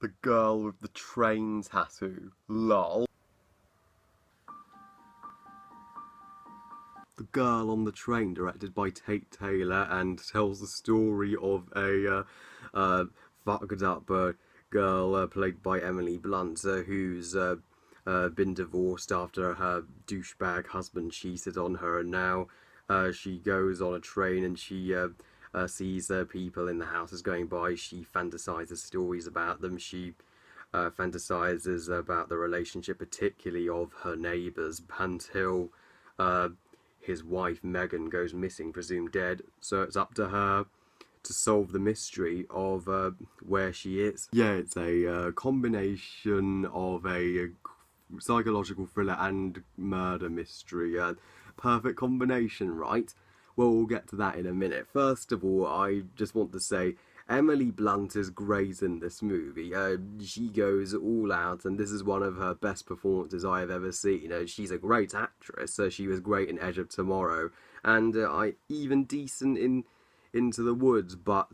The girl with the train tattoo. Lol. The Girl on the Train, directed by Tate Taylor, and tells the story of a fucked up girl played by Emily Blunt, who's been divorced after her douchebag husband cheated on her, and now she goes on a train and she sees people in the houses going by. She fantasizes stories about them. She fantasizes about the relationship, particularly of her neighbours, until uh, his wife Megan goes missing, presumed dead. So it's up to her to solve the mystery of where she is. Yeah, it's a combination of a psychological thriller and murder mystery. Perfect combination, right? Well, we'll get to that in a minute. First of all, I just want to say Emily Blunt is great in this movie. She goes all out, and this is one of her best performances I have ever seen. She's a great actress. She was great in Edge of Tomorrow, and I even decent in Into the Woods. But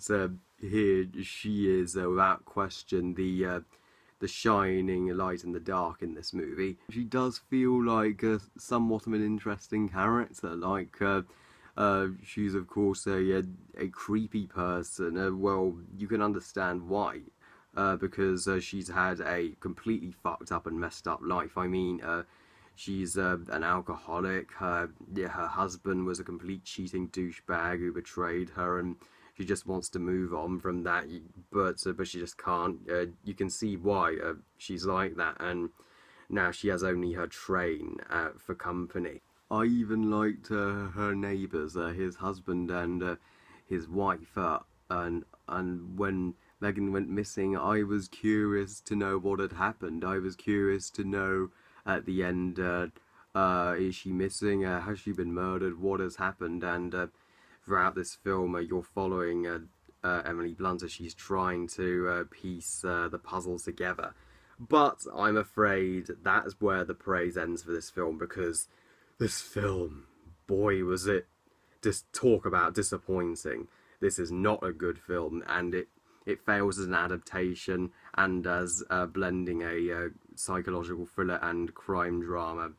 here she is, without question, the shining light in the dark in this movie. She does feel like somewhat of an interesting character. She's of course a creepy person. Well, you can understand why. Because she's had a completely fucked up and messed up life. I mean, she's an alcoholic. Her husband was a complete cheating douchebag who betrayed her, and she just wants to move on from that. But she just can't. You can see why she's like that, and now she has only her train for company. I even liked her neighbours, his husband and his wife, and when Megan went missing, I was curious to know what had happened. I was curious to know at the end, is she missing? Has she been murdered? What has happened? And throughout this film, you're following Emily Blunt as she's trying to piece the puzzles together. But I'm afraid that's where the praise ends for this film, because this film, boy, was it just talk about disappointing. This is not a good film, and it fails as an adaptation and as blending a psychological thriller and crime drama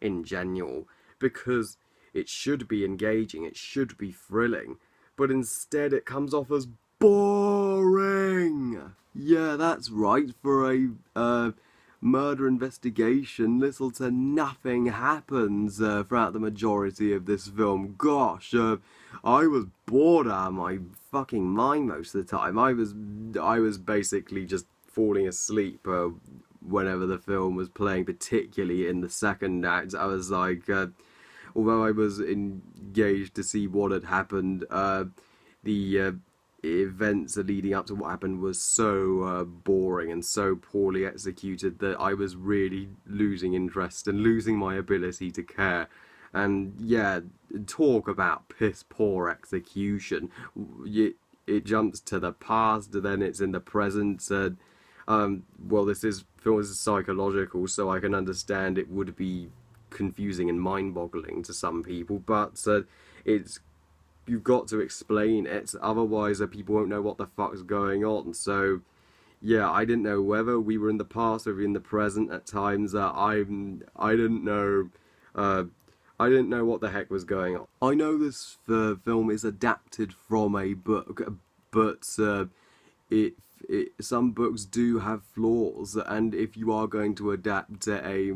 in general, because it should be engaging, it should be thrilling, but instead it comes off as boring. Yeah, that's right. For a murder investigation, little to nothing happens throughout the majority of this film. Gosh, I was bored out of my fucking mind most of the time. I was basically just falling asleep whenever the film was playing, particularly in the second act. I was like, although I was engaged to see what had happened, the events leading up to what happened was so boring and so poorly executed that I was really losing interest and losing my ability to care. And yeah, talk about piss poor execution. It jumps to the past, then it's in the present. Well, this is film is psychological, so I can understand it would be confusing and mind-boggling to some people, but it's you've got to explain it, otherwise people won't know what the fuck's going on. So yeah, I didn't know whether we were in the past or in the present at times. I didn't know. I didn't know what the heck was going on. I know this film is adapted from a book, but it, some books do have flaws, and if you are going to adapt a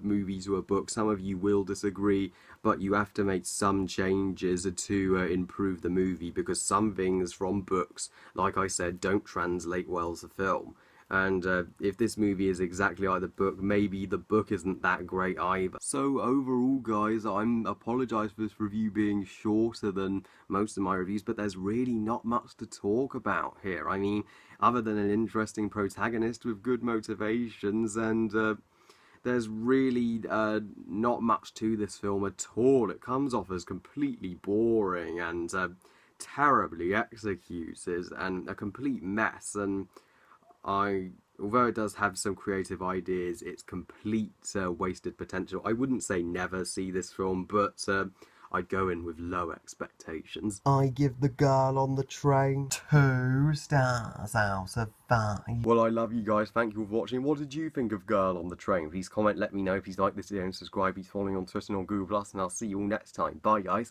movie to a book, some of you will disagree, but you have to make some changes to improve the movie, because some things from books, like I said, don't translate well to film. And if this movie is exactly like the book, maybe the book isn't that great either. So overall, guys, I'm apologise for this review being shorter than most of my reviews, but there's really not much to talk about here. I mean, other than an interesting protagonist with good motivations, and there's really not much to this film at all. It comes off as completely boring and terribly executed and a complete mess. And although it does have some creative ideas, it's complete wasted potential. I wouldn't say never see this film, but I'd go in with low expectations. I give The Girl on the Train 2 stars out of 5. Well, I love you guys. Thank you for watching. What did you think of Girl on the Train? Please comment, let me know. Please like this video and subscribe. Please follow me on Twitter and on Google+, and I'll see you all next time. Bye, guys.